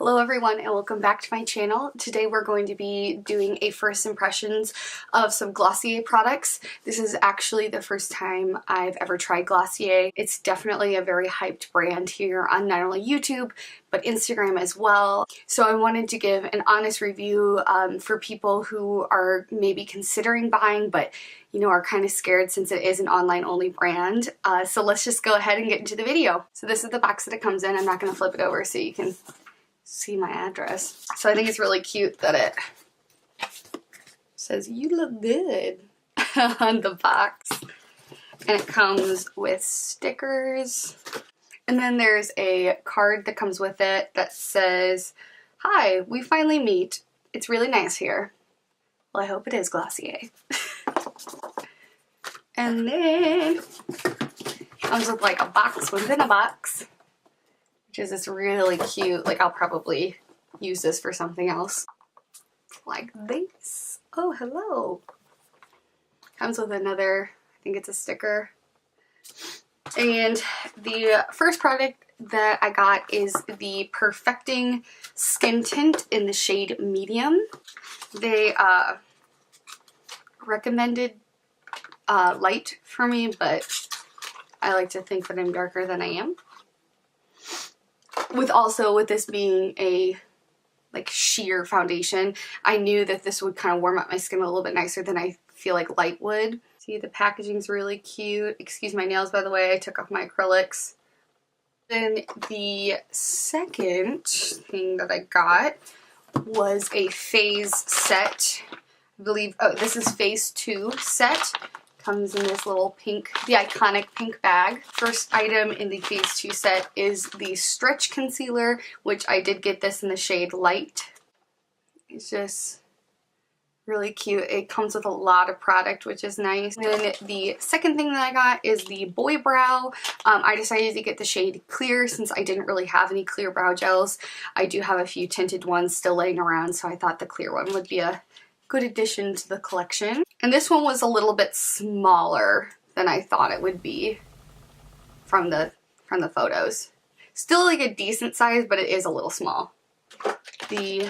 Hello everyone and welcome back to my channel. Today we're going to be doing a first impressions of some Glossier products. This is actually the first time I've ever tried Glossier. It's definitely a very hyped brand here on not only YouTube but Instagram as well. So I wanted to give an honest review for people who are maybe considering buying but are kind of scared since it is an online only brand. So let's just go ahead and get into the video. So this is the box that it comes in. I'm not going to flip it over so you can see my address. So I think it's really cute that it says "you look good" on the box, and it comes with stickers, and then there's a card that comes with it that says, "Hi, we finally meet. It's really nice here." Well, I hope it is Glossier. And then comes with like a box within a box, which is this really cute, like I'll probably use this for something else. Like this. Oh, hello. Comes with another, I think it's a sticker. And the first product that I got is the Perfecting Skin Tint in the shade Medium. They recommended light for me, but I like to think that I'm darker than I am. With this being a like sheer foundation, I knew that this would kind of warm up my skin a little bit nicer than I feel like light would. See, the packaging's really cute. Excuse my nails, by the way. I took off my acrylics. Then the second thing that I got was a phase set. I believe, oh, this is phase 2 set. Comes in this little pink, the iconic pink bag. First item in the phase 2 set is the stretch concealer, which I did get this in the shade Light. It's just really cute. It comes with a lot of product, which is nice. And then the second thing that I got is the Boy Brow. I decided to get the shade Clear since I didn't really have any clear brow gels. I do have a few tinted ones still laying around, so I thought the clear one would be a good addition to the collection. And this one was a little bit smaller than I thought it would be from the photos. Still like a decent size, but it is a little small. The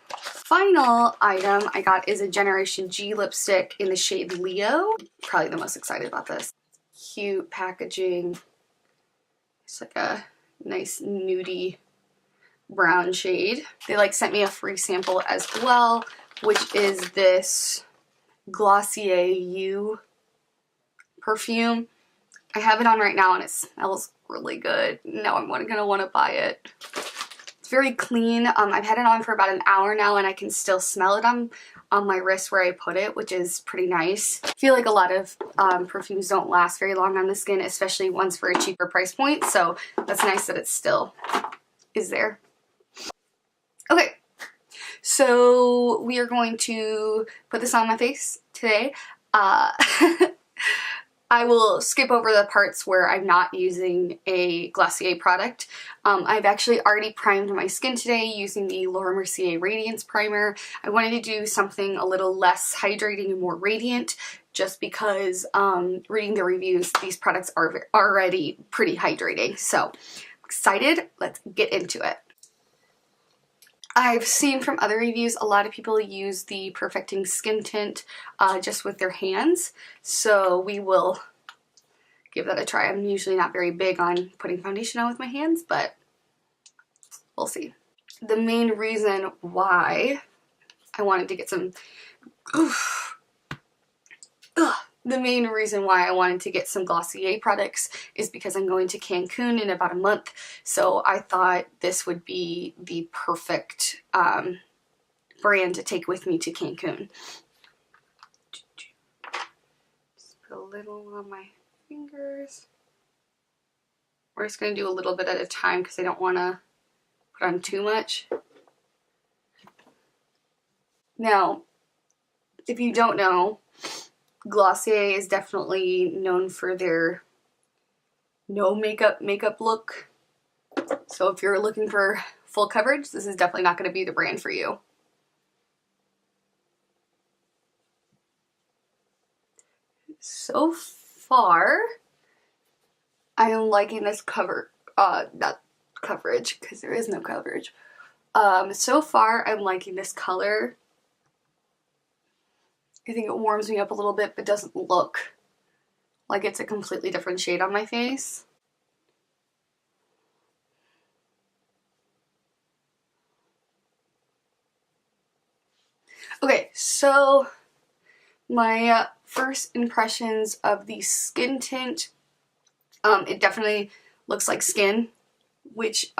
final item I got is a Generation G lipstick in the shade Leo. Probably the most excited about this. Cute packaging. It's like a nice nudie brown shade. They like sent me a free sample as well, which is this Glossier You perfume. I have it on right now and it smells really good. Now I'm gonna want to buy it. It's very clean. I've had it on for about an hour now and I can still smell it on my wrist where I put it, which is pretty nice. I feel like a lot of perfumes don't last very long on the skin, especially ones for a cheaper price point, so that's nice that it still is there. Okay. So we are going to put this on my face today. I will skip over the parts where I'm not using a Glossier product. I've actually already primed my skin today using the Mercier Radiance primer. I wanted to do something a little less hydrating and more radiant just because reading the reviews, these products are already pretty hydrating. So excited, let's get into it. I've seen from other reviews a lot of people use the Perfecting Skin Tint just with their hands, so we will give that a try. I'm usually not very big on putting foundation on with my hands, but we'll see. The main reason why I wanted to get some the main reason why I wanted to get some Glossier products is because I'm going to Cancun in about a month, so I thought this would be the perfect brand to take with me to Cancun. Just put a little on my fingers. We're just going to do a little bit at a time because I don't want to put on too much. Now, if you don't know, Glossier is definitely known for their no makeup look. So if you're looking for full coverage, this is definitely not going to be the brand for you. So far, I am liking this not coverage because there is no coverage. So far I'm liking this color. I think it warms me up a little bit, but doesn't look like it's a completely different shade on my face. Okay, so my first impressions of the skin tint, it definitely looks like skin, which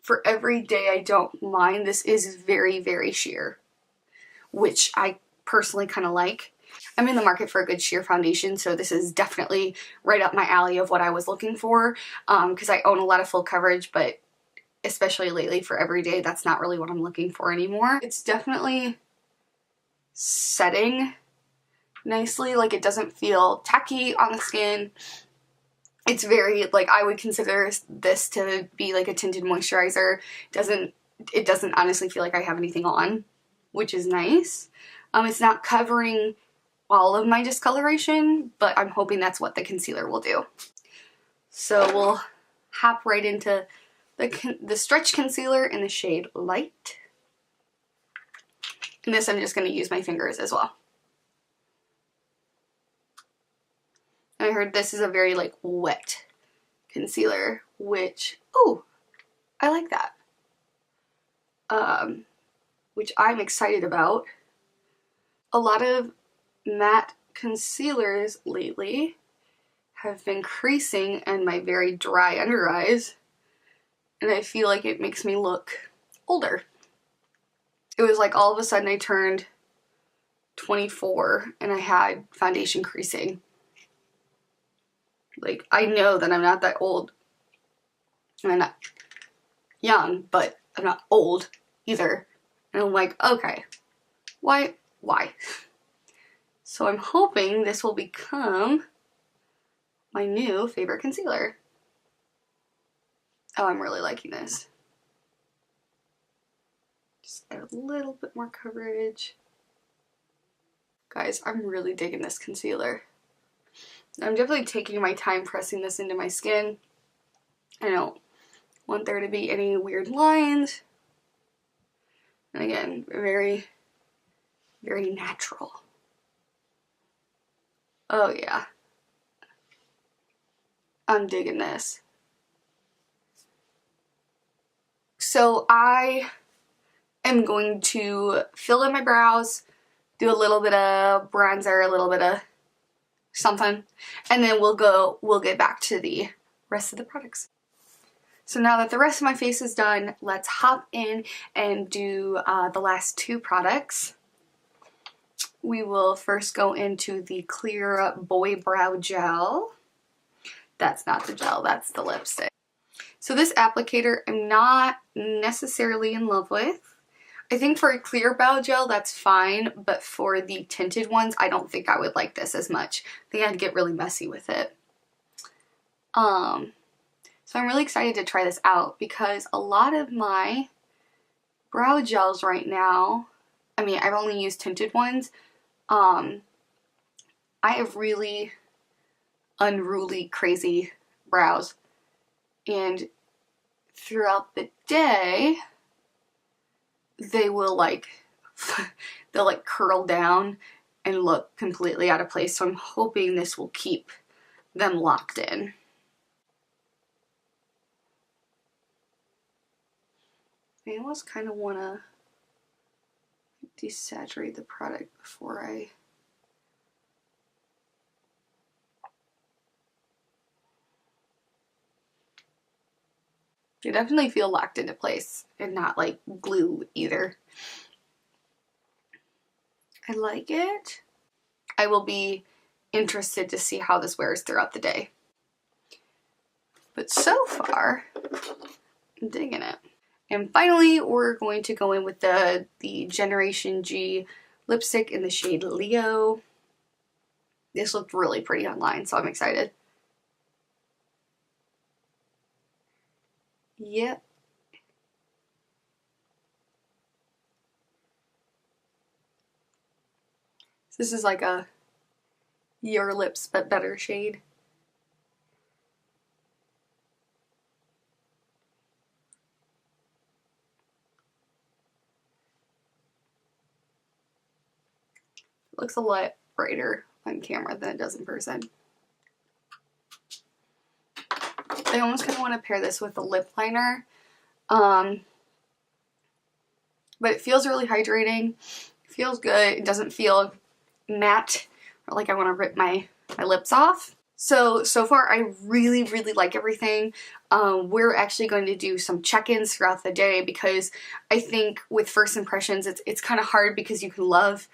for every day I don't mind. This is very, very sheer, which I personally kind of like. I'm in the market for a good sheer foundation, so this is definitely right up my alley of what I was looking for, because I own a lot of full coverage, but especially lately for every day, that's not really what I'm looking for anymore. It's definitely setting nicely, like it doesn't feel tacky on the skin. It's very, like, I would consider this to be like a tinted moisturizer. It doesn't honestly feel like I have anything on, which is nice. It's not covering all of my discoloration, but I'm hoping that's what the concealer will do. So we'll hop right into the stretch concealer in the shade Light. And this I'm just going to use my fingers as well. I heard this is a very like wet concealer, which, oh, I like that. Which I'm excited about. A lot of matte concealers lately have been creasing in my very dry under eyes, and I feel like it makes me look older. It was like all of a sudden I turned 24 and I had foundation creasing. Like, I know that I'm not that old. And I'm not young, but I'm not old either. And I'm like, okay, why? So I'm hoping this will become my new favorite concealer. Oh, I'm really liking this. Just add a little bit more coverage. Guys, I'm really digging this concealer. I'm definitely taking my time pressing this into my skin. I don't want there to be any weird lines. And again, very, very natural. Oh yeah. I'm digging this. So I am going to fill in my brows, do a little bit of bronzer, a little bit of something, and then we'll get back to the rest of the products. So now that the rest of my face is done, let's hop in and do the last two products. We will first go into the Clear Boy Brow Gel. That's not the gel, that's the lipstick. So this applicator I'm not necessarily in love with. I think for a clear brow gel that's fine, but for the tinted ones I don't think I would like this as much. I think I'd get really messy with it. So I'm really excited to try this out because a lot of my brow gels right now, I mean, I've only used tinted ones. I have really unruly, crazy brows, and throughout the day they will like they'll like curl down and look completely out of place, so I'm hoping this will keep them locked in. I almost kind of want to desaturate the product before I they definitely feel locked into place and not like glue either. I like it. I will be interested to see how this wears throughout the day. But so far, I'm digging it. And finally, we're going to go in with the Generation G lipstick in the shade Leo. This looked really pretty online, so I'm excited. Yep. This is like a Your Lips But Better shade. It looks a lot brighter on camera than it does in person. I almost kind of want to pair this with a lip liner. But it feels really hydrating. It feels good. It doesn't feel matte or like I want to rip my lips off. So far I really like everything. We're actually going to do some check-ins throughout the day because I think with first impressions it's kind of hard because you can love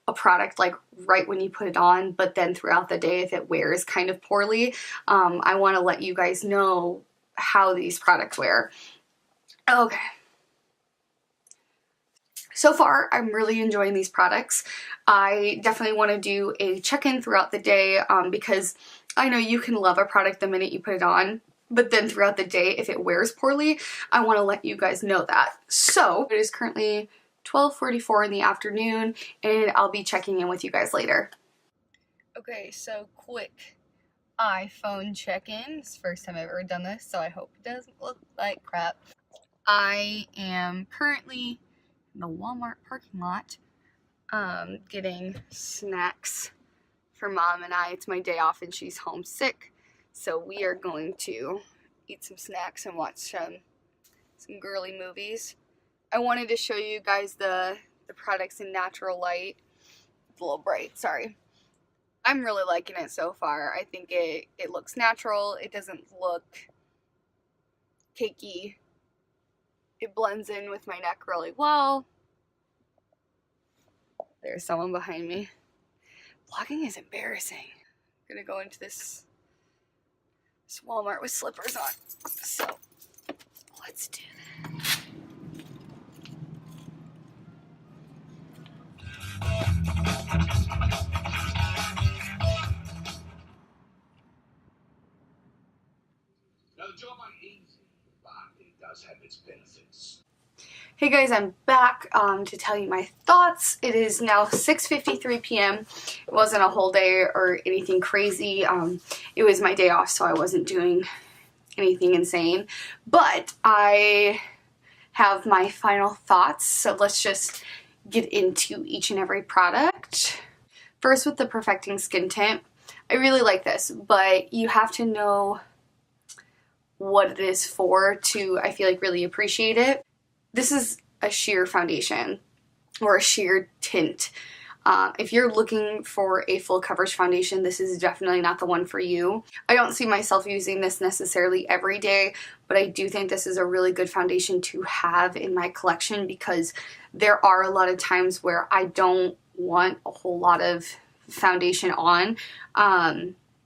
a product like right when you put it on, but then throughout the day if it wears kind of poorly, I want to let you guys know how these products wear. Okay. So far, I'm really enjoying these products. I definitely want to do a check-in throughout the day because I know you can love a product the minute you put it on, but then throughout the day, if it wears poorly, I want to let you guys know that. So it is currently 12:44 in the afternoon, and I'll be checking in with you guys later. Okay, so quick iPhone check-in. It's the first time I've ever done this, so I hope it doesn't look like crap. I am currently in the Walmart parking lot getting snacks for Mom and I. It's my day off and she's homesick, so we are going to eat some snacks and watch some girly movies. I wanted to show you guys the products in natural light. It's a little bright, sorry. I'm really liking it so far. I think it looks natural. It doesn't look cakey. It blends in with my neck really well. There's someone behind me. Vlogging is embarrassing. I'm gonna go into this Walmart with slippers on. So let's do that. Now the job ain't easy, but it does have its benefits. Hey guys, I'm back to tell you my thoughts. It is now 6:53 p.m. It wasn't a whole day or anything crazy. It was my day off, so I wasn't doing anything insane. But I have my final thoughts, so let's just get into each and every product. First, with the Perfecting Skin Tint. I really like this, but you have to know what it is for to, I feel like, really appreciate it. This is a sheer foundation or a sheer tint. If you're looking for a full coverage foundation, this is definitely not the one for you. I don't see myself using this necessarily every day, but I do think this is a really good foundation to have in my collection because there are a lot of times where I don't want a whole lot of foundation on.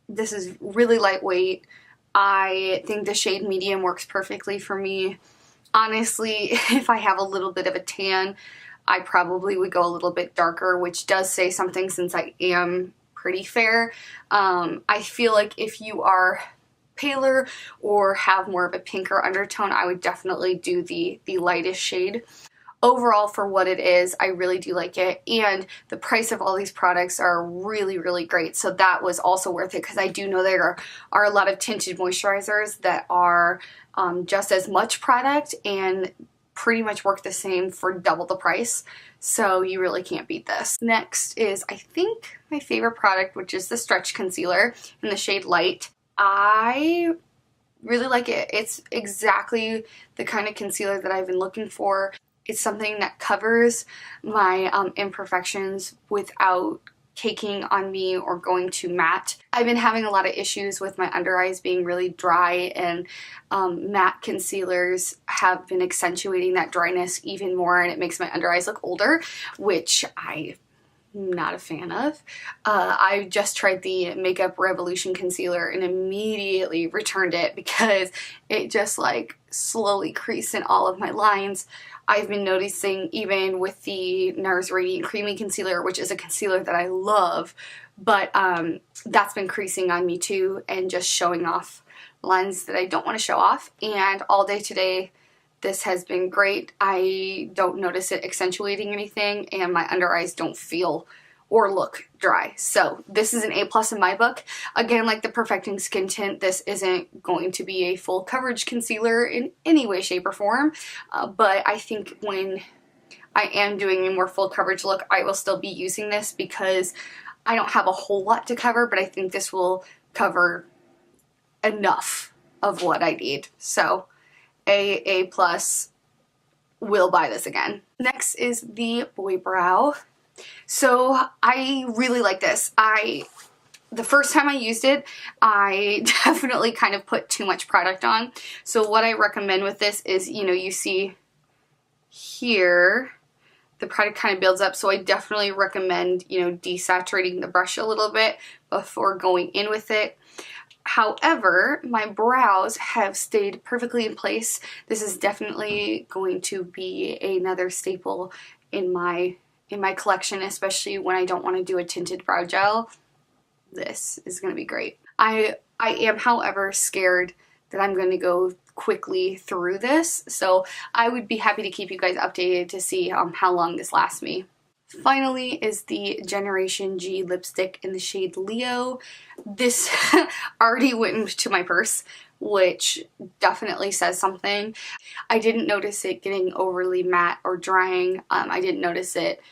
This is really lightweight. I think the shade medium works perfectly for me. Honestly, if I have a little bit of a tan, I probably would go a little bit darker, which does say something since I am pretty fair. I feel like if you are paler or have more of a pinker undertone, I would definitely do the lightest shade. Overall, for what it is, I really do like it, and the price of all these products are really great, so that was also worth it because I do know there are a lot of tinted moisturizers that are just as much product and pretty much work the same for double the price, so you really can't beat this. Next is, I think, my favorite product, which is the Stretch Concealer in the shade Light. I really like it. It's exactly the kind of concealer that I've been looking for. It's something that covers my imperfections without caking on me or going too matte. I've been having a lot of issues with my under eyes being really dry, and matte concealers have been accentuating that dryness even more, and it makes my under eyes look older, which I'm not a fan of. I just tried the Makeup Revolution concealer and immediately returned it because it just like slowly creased in all of my lines. I've been noticing even with the NARS Radiant Creamy Concealer, which is a concealer that I love, but that's been creasing on me too and just showing off lines that I don't want to show off. And all day today, this has been great. I don't notice it accentuating anything, and my under eyes don't feel or look dry. So this is an A+ in my book. Again, like the Perfecting Skin Tint, this isn't going to be a full coverage concealer in any way, shape, or form. But I think when I am doing a more full coverage look, I will still be using this because I don't have a whole lot to cover, but I think this will cover enough of what I need. So A+, will buy this again. Next is the Boy Brow. So I really like this. The first time I used it, I definitely kind of put too much product on. So what I recommend with this is, you know, you see here, the product kind of builds up. So I definitely recommend, you know, desaturating the brush a little bit before going in with it. However, my brows have stayed perfectly in place. This is definitely going to be another staple in my collection, especially when I don't want to do a tinted brow gel. This is going to be great. I am, however, scared that I'm going to go quickly through this, so I would be happy to keep you guys updated to see how long this lasts me. Finally is the Generation G lipstick in the shade Leo. This already went into my purse, which definitely says something. I didn't notice it getting overly matte or drying. I didn't notice it,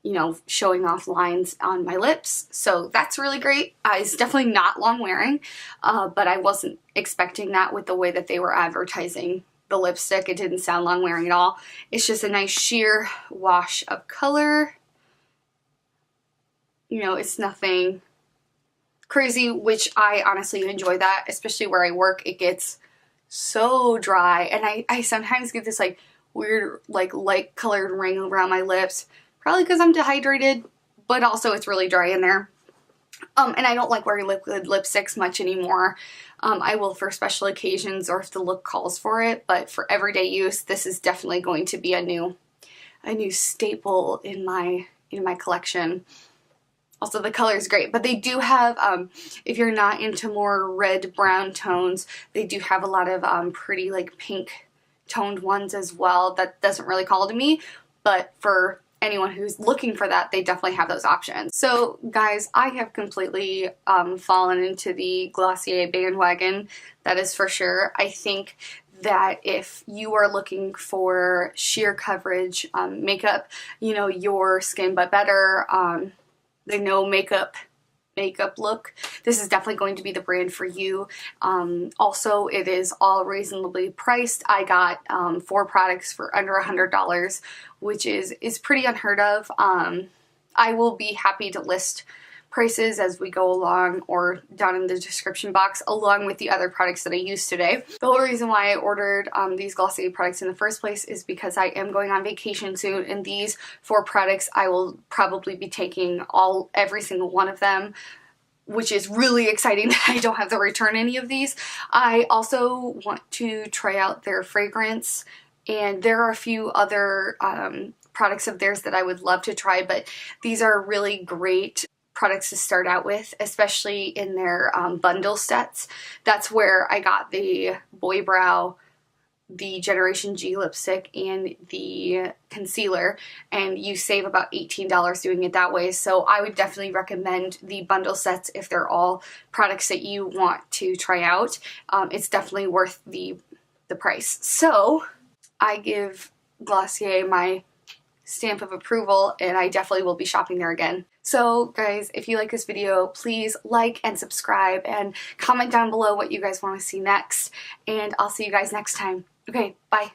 you know, showing off lines on my lips, so that's really great. It's definitely not long wearing, but I wasn't expecting that with the way that they were advertising the lipstick. It didn't sound long wearing at all. It's just a nice sheer wash of color. You know, it's nothing crazy, which I honestly enjoy that, especially where I work. It gets so dry, and I sometimes get this like weird like light colored ring around my lips, probably because I'm dehydrated, but also it's really dry in there. And I don't like wearing liquid lipsticks much anymore. I will for special occasions or if the look calls for it, but for everyday use, this is definitely going to be a new staple in my collection. Also, the color is great, but they do have, if you're not into more red brown tones, they do have a lot of pretty like pink toned ones as well. That doesn't really call to me, but for anyone who's looking for that, they definitely have those options. So guys, I have completely fallen into the Glossier bandwagon, that is for sure. I think that if you are looking for sheer coverage makeup, you know, your skin but better, the no makeup look, this is definitely going to be the brand for you. Also, it is all reasonably priced. I got 4 products for under $100, which is pretty unheard of. I will be happy to list prices as we go along or down in the description box along with the other products that I used today. The whole reason why I ordered these Glossier products in the first place is because I am going on vacation soon, and these 4 products I will probably be taking every single one of them, which is really exciting that I don't have to return any of these. I also want to try out their fragrance, and there are a few other products of theirs that I would love to try, but these are really great products to start out with, especially in their bundle sets. That's where I got the Boy Brow, the Generation G lipstick, and the concealer, and you save about $18 doing it that way. So I would definitely recommend the bundle sets if they're all products that you want to try out. It's definitely worth the price. So I give Glossier my stamp of approval, and I definitely will be shopping there again. So guys, if you like this video, please like and subscribe and comment down below what you guys want to see next, and I'll see you guys next time. Okay, bye.